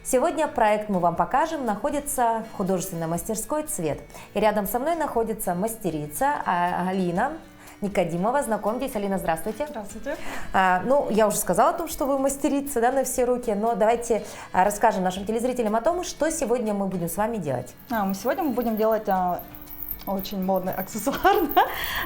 Сегодня проект «Мы вам покажем» находится в художественной мастерской «Цвет». И рядом со мной находится мастерица Алина Никодимова. Знакомьтесь. Алина, здравствуйте. Здравствуйте. Я уже сказала о том, что вы мастерица, да, на все руки, но давайте расскажем нашим телезрителям о том, что сегодня мы будем с вами делать. Сегодня мы будем делать очень модный аксессуар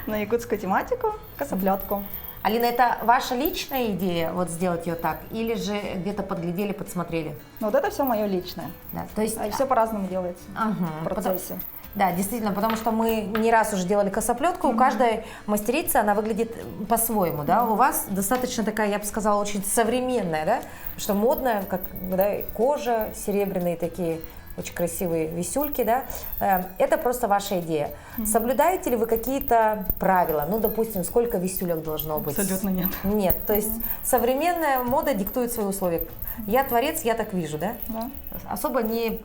на якутскую тематику – косоплетку. Алина, это ваша личная идея вот сделать ее так, или же где-то подглядели, подсмотрели? Вот это все мое личное. Да, то есть... все по-разному делается в процессе. Да, действительно, потому что мы не раз уже делали косоплетку, у каждой мастерицы она выглядит по-своему, да, у вас достаточно такая, я бы сказала, очень современная, да, что модная, как да, кожа, серебряные такие очень красивые висюльки, да, это просто ваша идея. Соблюдаете ли вы какие-то правила, ну, допустим, сколько висюлек должно быть? Абсолютно нет. Нет, то есть современная мода диктует свои условия. Я творец, я так вижу, да? Да. Особо не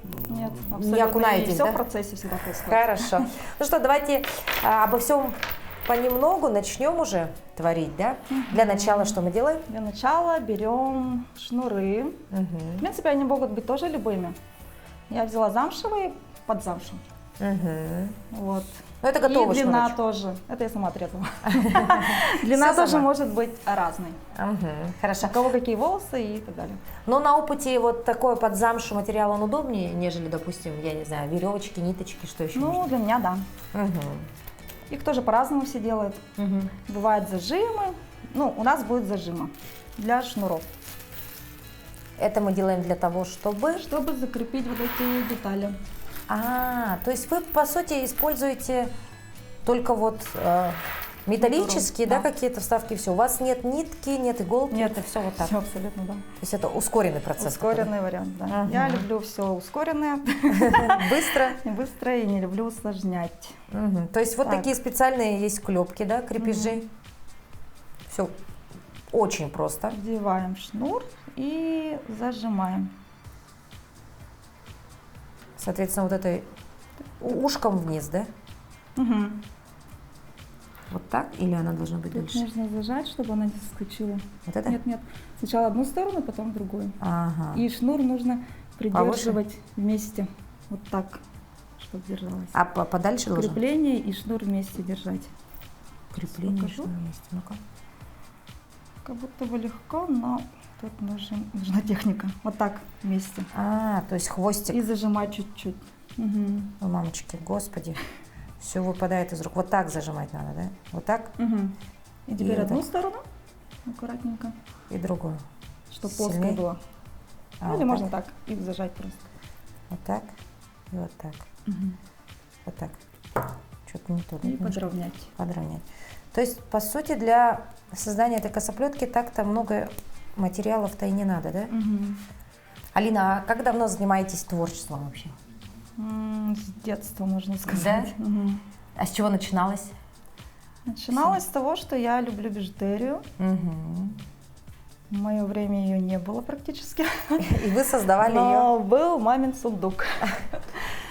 окунаетесь, да? Все в процессе всегда происходит. Хорошо. Ну что, давайте обо всем понемногу начнем уже творить, да? Для начала что мы делаем? Для начала берем шнуры. В принципе, они могут быть тоже любыми. Я взяла замшевые под замшу. Вот. Ну, это готовый и длина шнурочек. тоже. Это я сама отрезала. Длина тоже может быть разной. Хорошо. У кого какие волосы и так далее. Но на опыте вот такой под замшу материал, он удобнее, нежели, допустим, я не знаю, веревочки, ниточки, что еще? Ну, для меня да. Их тоже по-разному все делают. Бывают зажимы. Ну, у нас будет зажимы для шнуров. Это мы делаем для того, чтобы... Чтобы закрепить вот эти детали. То есть вы, по сути, используете только вот металлические, да, какие-то вставки, все. У вас нет нитки, нет иголки, нет, это все вот так? Все абсолютно, да. То есть это ускоренный процесс? Ускоренный вариант, да. Я люблю все ускоренное. Быстро? Быстро и не люблю усложнять. То есть вот такие специальные есть клепки, да, крепежи? Все очень просто. Вдеваем шнур и зажимаем. Соответственно, вот этой ушком вниз, да? Вот так? Или она должна быть Тут дальше? нужно зажать, чтобы она не соскочила. Вот это? Нет. Сначала одну сторону, потом другую. Ага. И шнур нужно придерживать вместе. Вот так, чтобы держалась. А подальше должно? Крепление и шнур вместе держать. Крепление и шнур вместе. Ну-ка. Как будто бы легко, но тут нужна техника. Вот так вместе. То есть хвостик. И зажимать чуть-чуть. Ой, мамочки, господи. Все выпадает из рук. Вот так зажимать надо, да? Вот так? И теперь И одну вот сторону, аккуратненько. И другую. Чтобы плоская была. Вот или можно так, и зажать просто. Вот так и вот так. Вот так. Что-то не то. И подровнять. Подровнять. То есть, по сути, для создания этой косоплетки так-то много материалов-то и не надо, да? Алина, а как давно занимаетесь творчеством вообще? С детства, можно сказать. Да? А с чего начиналось? Начиналось с того, что я люблю бижутерию. В мое время ее не было практически. И вы создавали Но ее? был мамин сундук.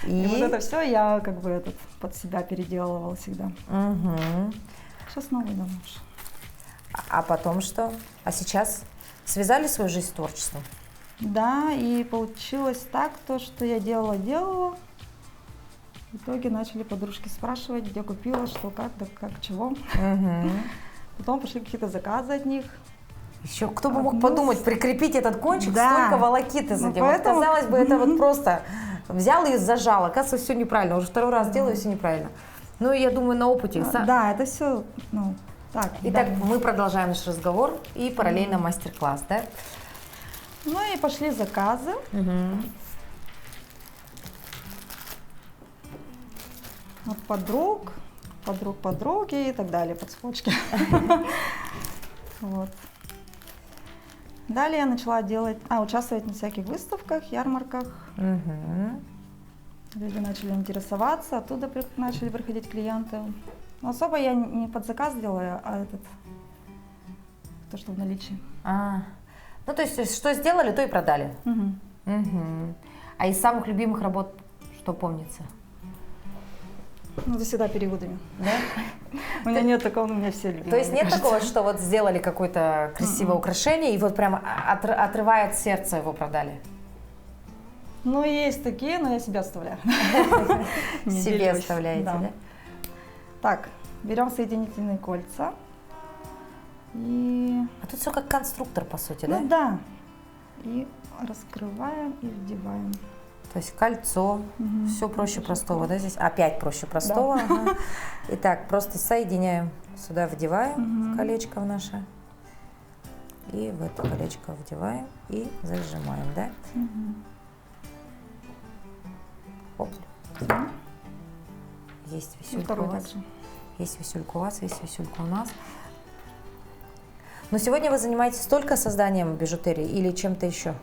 И вот это все я как бы под себя переделывала всегда. Сейчас новый давно уже. А потом что? А сейчас связали свою жизнь с творчеством? Да, и получилось так, то, что я делала. В итоге начали подружки спрашивать, где купила, что, как, да как, чего. Потом пошли какие-то заказы от них. Еще кто бы мог подумать, прикрепить этот кончик, Да. столько волокиты за ним. Поэтому... Вот, казалось бы, это вот просто взял и зажал. Оказывается, все неправильно. Уже второй раз делаю, все неправильно. Ну, я думаю, на опыте. Да, это все, так. Итак, мы продолжаем наш разговор и параллельно мастер-класс, да? Ну и пошли заказы. От подруги и так далее, под цепочки. Вот. Далее я начала участвовать на всяких выставках, ярмарках. Люди начали интересоваться, оттуда начали приходить клиенты. Но особо я не под заказ делаю, а то, что в наличии. Ну, то есть, что сделали, то и продали. А из самых любимых работ, что помнится? Ну, это всегда периодами. Да? У меня нет такого, у меня все любимые. То есть нет такого, что вот сделали какое-то красивое украшение и вот прямо отрывает сердце, его продали? Ну, есть такие, но я себе оставляю. Не Себе делюсь. оставляете, да? Так, берем соединительные кольца. И... А тут все как конструктор, по сути, Ну да? да. И раскрываем и вдеваем. То есть кольцо, Мгм. все проще Очень простого, да, здесь? Опять проще простого. Ага. Итак, просто соединяем, сюда вдеваем Мгм. колечко в наше. И в это колечко вдеваем и зажимаем, да? Мгм. Оп. Всё. Есть И висюлька у второй вас. также. Есть висюлька у вас, есть висюлька у нас. Но сегодня вы занимаетесь только созданием бижутерии или чем-то еще?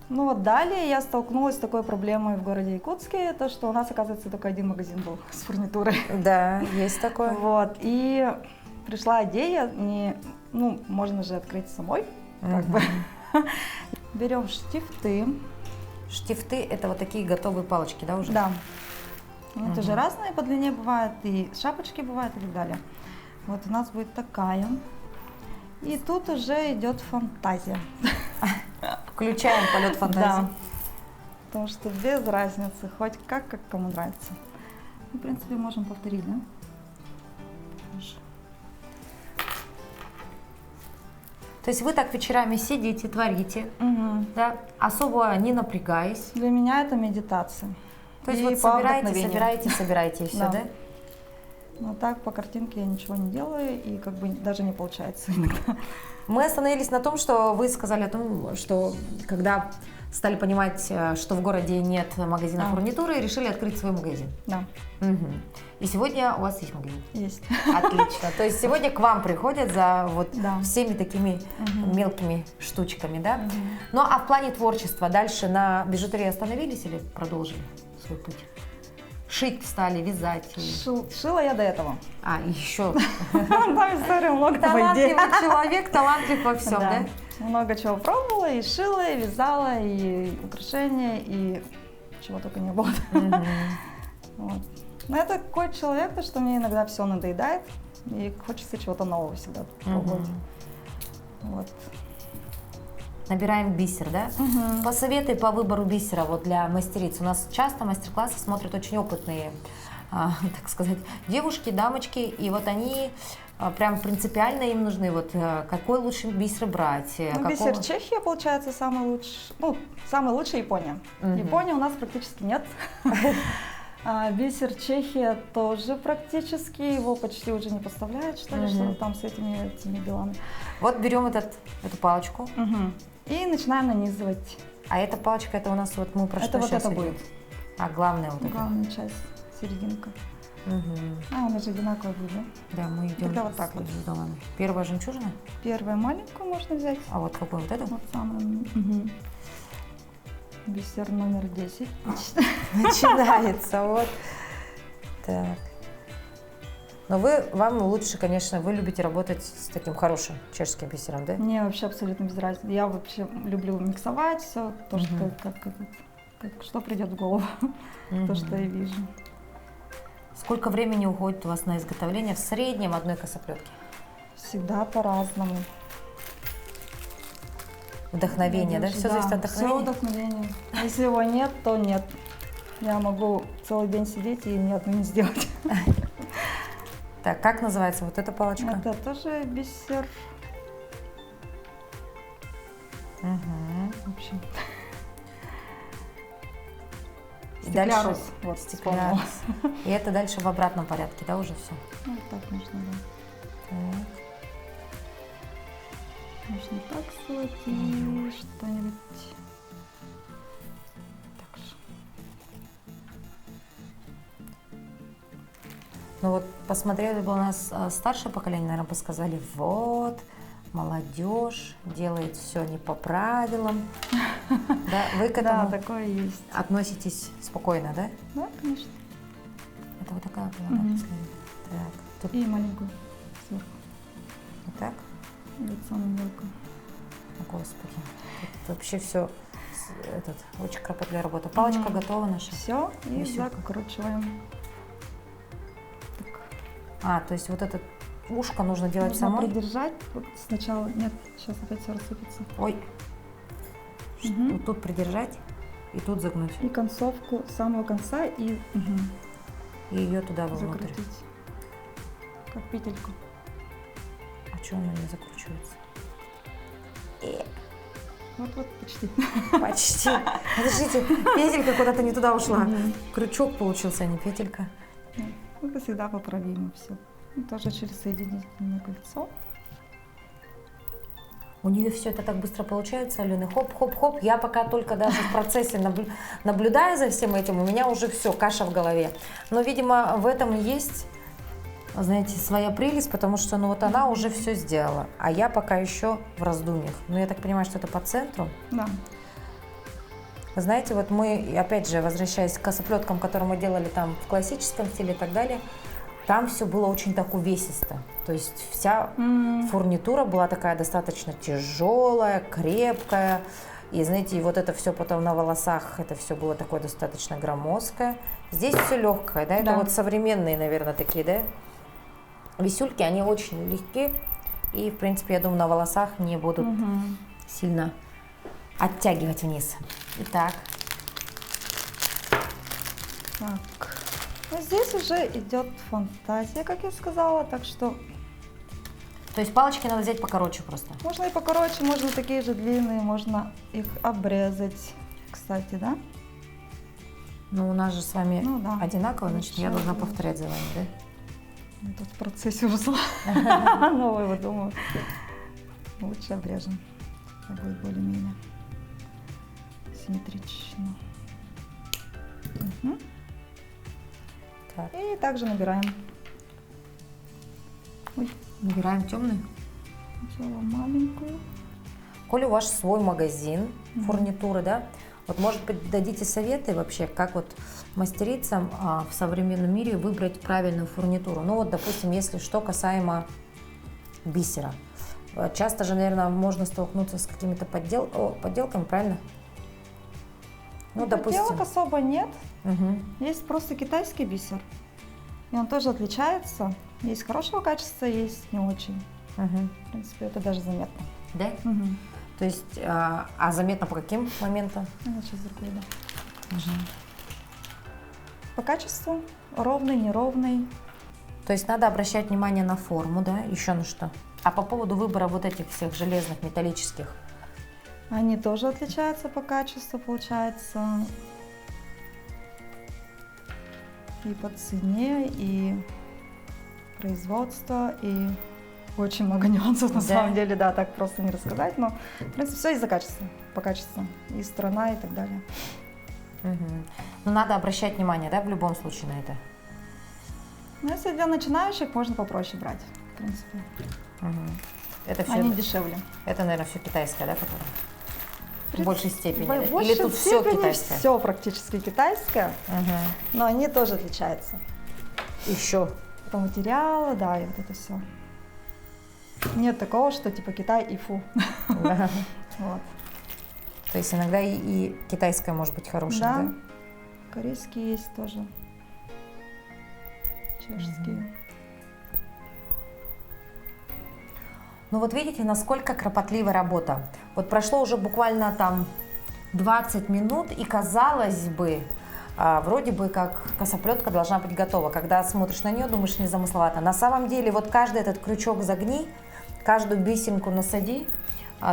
Ну вот далее я столкнулась с такой проблемой в городе Якутске, то что у нас, оказывается, только один магазин был с фурнитурой. Да, есть такое. Вот, и пришла идея, ну, можно же открыть самой, как бы. Берем штифты. Штифты – это вот такие готовые палочки, да, уже? Да. Они тоже разные по длине бывают, и шапочки бывают и так далее. Вот у нас будет такая. И тут уже идет фантазия. Включаем полет фантазии. Да. Потому что без разницы, хоть как кому нравится. В принципе, можем повторить, да? То есть вы так вечерами сидите, творите, Мгм. да, особо не напрягаясь. Для меня это медитация. То есть И вот по собираете, вдохновению. собираете и все, Да. да? Но так по картинке я ничего не делаю, и как бы даже не получается иногда. Мы остановились на том, что вы сказали о том, что когда стали понимать, что в городе нет магазина фурнитуры, решили открыть свой магазин. Да, Мгм. И сегодня у вас есть магазин. есть. Отлично. То есть сегодня к вам приходят за вот Да. всеми такими мелкими штучками, да? Мгм. Ну а в плане творчества дальше на бижутерии остановились или продолжили свой путь? Шить стали, вязать? Шила я до этого. А, еще Там история много по идее. талантливый человек, талантлив во всем, да? Много чего пробовала, и шила, и вязала, и украшения, и чего только не было. Вот. Но я такой человек, что мне иногда все надоедает, и хочется чего-то нового всегда пробовать. Вот. Набираем бисер, да? Посоветуй по выбору бисера вот для мастериц. У нас часто мастер-классы смотрят очень опытные, так сказать, девушки, дамочки, и вот они прям принципиально им нужны, вот какой лучше бисер брать. Ну, бисер Чехия, получается, самый лучший, ну, самый лучший Япония. Японии у нас практически нет. Бисер Чехия тоже практически, его почти уже не поставляют, что ли, что там с этими делами. Вот берем эту палочку. И начинаем нанизывать. А эта палочка, это у нас вот мы про Это что вот сейчас это идем? будет. А главное вот это? Главная часть, серединка. У нас же одинаково будет, да? Да, мы идем Тогда вот так с вот. жезловыми. Первая жемчужина? Первую маленькую можно взять. А вот какую? Вот эту? Вот самую. Бисер номер 10. Начинается, вот. Так. Но вам лучше, конечно, вы любите работать с таким хорошим чешским бисером, да? Мне вообще абсолютно без разницы. Я вообще люблю миксовать все, то, что что придет в голову, то, что я вижу. Сколько времени уходит у вас на изготовление в среднем одной косоплетки? Всегда по-разному. Вдохновение, да? Все зависит от Все вдохновения? вдохновение. Если его нет, то нет. Я могу целый день сидеть и ни одну не сделать. Так, как называется вот эта палочка? Это тоже бисер. В общем. И дальше Стеклярус. Вот, вспомнила. стеклярус. И это дальше в обратном порядке, да, уже все? Ну, вот так можно, да. Можно так сделать и что-нибудь так же. Ну вот посмотрели бы у нас старшее поколение, наверное, бы сказали, вот, молодежь делает все не по правилам. Да, вы к этому такое есть. относитесь спокойно, да? Да, конечно. Это вот такая была, да, последняя. Так, тут И маленькую сверху. вот так. И вот самую мелкую. О, Господи, тут вообще все, очень кропотливая работа. Палочка готова наша? Все, и Висюлька. закручиваем. Так. То есть вот это ушко нужно делать Нужно самой? придержать. Вот сначала. Нет, сейчас опять все рассыпется. Ой, вот тут придержать. И тут загнуть. И концовку с самого конца и И ее туда вовнутрь. закрутить. Как петельку. А что она не закручивается? Вот почти. Почти. Подождите, петелька куда-то не туда ушла. Крючок получился, а не петелька. Это всегда поправимо все. Тоже через соединительное кольцо. У нее все это так быстро получается, Алена. Хоп-хоп-хоп. Я пока только даже в процессе наблюдаю за всем этим, у меня уже все, каша в голове. Но, видимо, в этом и есть, знаете, своя прелесть, потому что, ну, вот она уже все сделала, а я пока еще в раздумьях. Но я так понимаю, что это по центру. Да. Вы знаете, вот мы, опять же, возвращаясь к косоплеткам, которые мы делали там в классическом стиле и так далее, там все было очень так увесисто. То есть вся фурнитура была такая достаточно тяжелая, крепкая. И, знаете, и вот это все потом на волосах, это все было такое достаточно громоздкое. Здесь все легкое, да? Это вот современные, наверное, такие, да? Висюльки, они очень легкие. И, в принципе, я думаю, на волосах не будут сильно оттягивать вниз. Итак. Так. Ну, здесь уже идет фантазия, как я сказала, так что То есть палочки надо взять покороче просто. можно и покороче, можно такие же длинные, можно их обрезать, кстати, да? Ну, у нас же с вами Ну да. одинаково, значит, я должна повторять за вами, да? Я тут в процессе уже новое выдумываю. Лучше обрежем. Это будет более-менее симметрично. Так. И также набираем. Ой, Набираем темный. сначала маленькую. Коли у вас свой магазин фурнитуры, да, вот, может быть, дадите советы вообще, как вот мастерицам в современном мире выбрать правильную фурнитуру. Ну вот, допустим, если что касаемо бисера. Часто же, наверное, можно столкнуться с какими-то подделками, правильно? Ну, допустим. Подделок особо нет. Мгм. Есть просто китайский бисер. И он тоже отличается. Есть хорошего качества, есть не очень. Мгм. В принципе, это даже заметно. Да? То есть, заметно по каким моментам? Я сейчас другую, да. По качеству ровный, неровный. То есть надо обращать внимание на форму, да, еще на что. А по поводу выбора вот этих всех железных, металлических, Они тоже отличаются по качеству, получается. И по цене, и производство, и очень много нюансов на Да. самом деле, да, так просто не рассказать, но в принципе все из-за качества, по качеству, и страна, и так далее. ну, надо обращать внимание, да, в любом случае на это. Но если для начинающих, можно попроще брать, в принципе. Это все, Они дешевле. это, наверное, все китайское, да, которое? В большей степени. В да? большей Или тут все степени китайское? Все практически китайское, но они тоже отличаются. Еще. По материалу, да, и вот это все. Нет такого, что типа Китай и фу. Да. Вот. То есть иногда и китайское может быть хорошим, да? Да. Корейские есть тоже. Чешские. Ну вот видите, насколько кропотливая работа. Вот прошло уже буквально там 20 минут, и казалось бы, вроде бы как косоплетка должна быть готова. Когда смотришь на нее, думаешь, незамысловато. На самом деле вот каждый этот крючок загни, каждую бисеринку насади,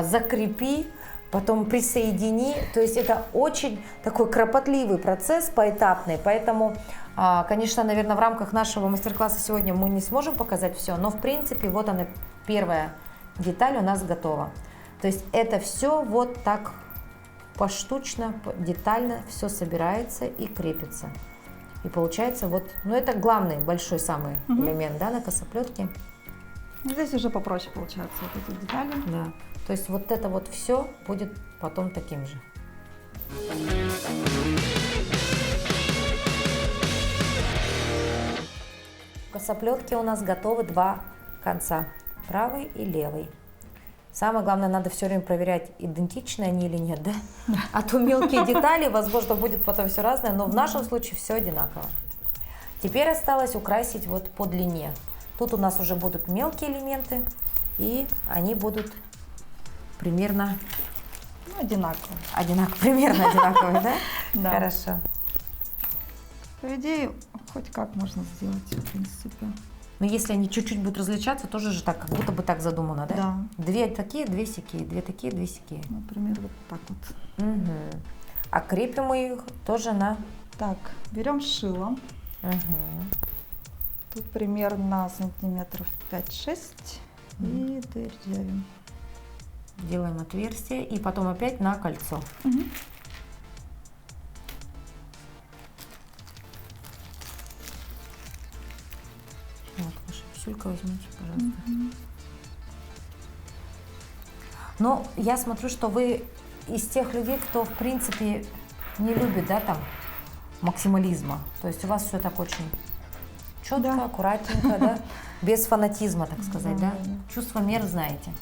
закрепи, потом присоедини. То есть это очень такой кропотливый процесс, поэтапный. Поэтому, конечно, наверное, в рамках нашего мастер-класса сегодня мы не сможем показать все, но в принципе вот она, первая деталь у нас готова. То есть это все вот так поштучно, детально все собирается и крепится. И получается вот, ну это главный, большой самый элемент, да, на косоплетке. Здесь уже попроще получается вот эти детали. Да. То есть вот это вот все будет потом таким же. В косоплетке у нас готовы два конца, правый и левый. Самое главное, надо все время проверять, идентичны они или нет, да? А то мелкие детали, возможно, будет потом все разное, но в нашем случае все одинаково. Теперь осталось украсить вот по длине. Тут у нас уже будут мелкие элементы, и они будут примерно Ну, одинаково. Примерно одинаковые, да? Да. Хорошо. По идее, хоть как можно сделать, в принципе. Но если они чуть-чуть будут различаться, тоже же так, как будто бы так задумано, да? Да. 2 такие, 2 сякие, 2 такие, 2 сякие. Например, вот так вот. Угу. А крепим мы их тоже на... Так, берем шило. Угу. Тут примерно сантиметров 5-6. И дырявим. Делаем отверстие и потом опять на кольцо. Мгм. Вот, ваша писюлька возьмите, пожалуйста. Но я смотрю, что вы из тех людей, кто, в принципе, не любит, да, там, максимализма. То есть у вас все так очень четко, Да. аккуратненько, да, без фанатизма, так сказать, да? Да. Чувство меры знаете.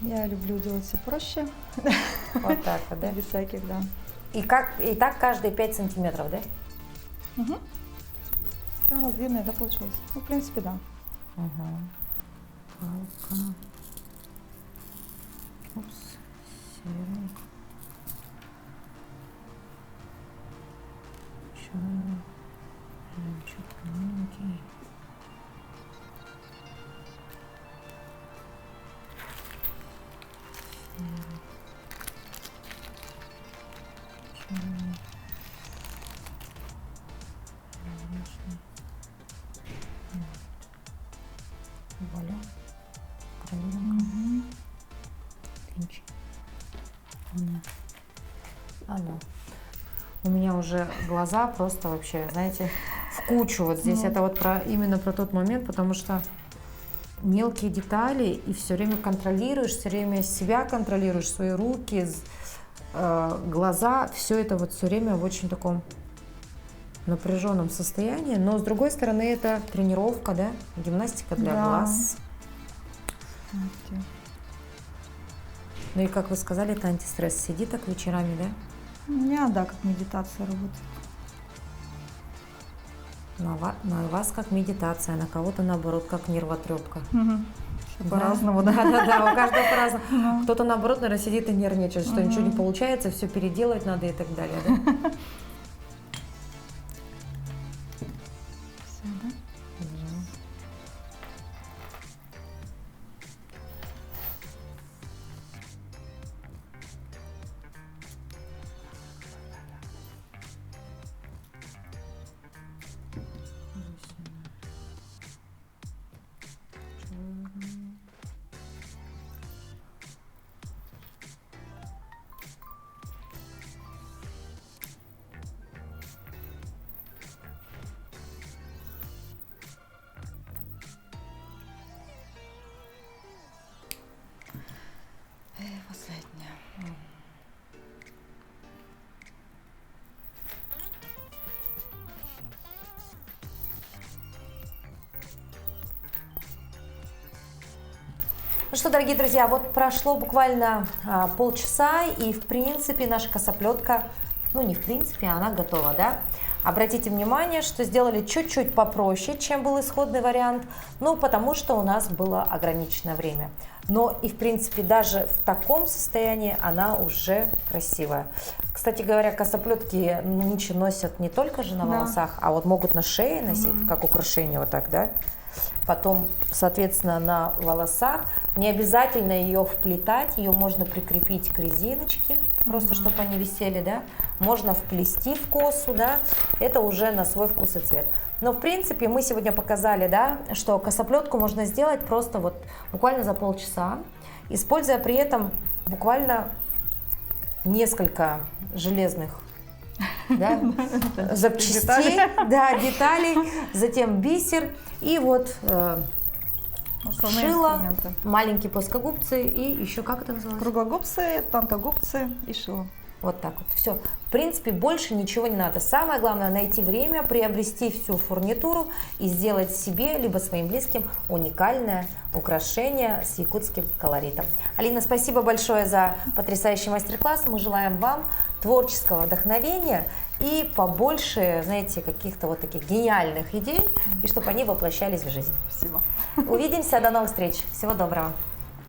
Я люблю делать все проще. Вот так вот, да? Без всяких, да. И так каждые 5 сантиметров, да? Угу. У нас длинная, да, получилось? Ну, в принципе, да. Угу. Палка. Упс. Серый. Черный. Жемчуг маленький. Серый. Черный. Конечно. Вуаля. Проверим. Клинчик. Оно. У меня уже глаза просто вообще, знаете, в кучу. Вот здесь это вот именно про тот момент, потому что мелкие детали и все время контролируешь, все время себя контролируешь, свои руки, глаза, все это вот все время в очень таком напряженном состоянии. Но с другой стороны, это тренировка, да, гимнастика для Да. глаз. Вот. Ну и как вы сказали, это антистресс. Сиди так вечерами, да? У меня, да, как медитация работает. На вас как медитация, на кого-то наоборот как нервотрепка. Всё по-разному, да. Да, у каждого по-разному. Кто-то наоборот, наверное, сидит и нервничает, что ничего не получается, все переделать надо и так далее. Да? Всё, да? И последняя. Ну что, дорогие друзья, вот прошло буквально полчаса, и в принципе наша косоплетка, ну не в принципе, она готова, да? Обратите внимание, что сделали чуть-чуть попроще, чем был исходный вариант, ну потому что у нас было ограниченное время. Но и в принципе даже в таком состоянии она уже красивая. Кстати говоря, косоплетки нынче носят не только же на Да. волосах, а вот могут на шее носить, как украшение вот так, да? Потом, соответственно, на волосах. Не обязательно ее вплетать, ее можно прикрепить к резиночке, просто чтобы они висели, да. Можно вплести в косу, да. Это уже на свой вкус и цвет. Но, в принципе, мы сегодня показали, да, что косоплетку можно сделать просто вот буквально за полчаса, используя при этом буквально несколько железных, да, запчастей, да, деталей, затем бисер и вот Основные шило, инструменты. маленькие плоскогубцы и еще как это называется? Круглогубцы, тонкогубцы и шило. Вот так вот. Все. В принципе, больше ничего не надо. Самое главное найти время, приобрести всю фурнитуру и сделать себе, либо своим близким уникальное украшение с якутским колоритом. Алина, спасибо большое за потрясающий мастер-класс. Мы желаем вам творческого вдохновения и побольше, знаете, каких-то вот таких гениальных идей, и чтобы они воплощались в жизнь. Спасибо. Увидимся, до новых встреч. Всего доброго.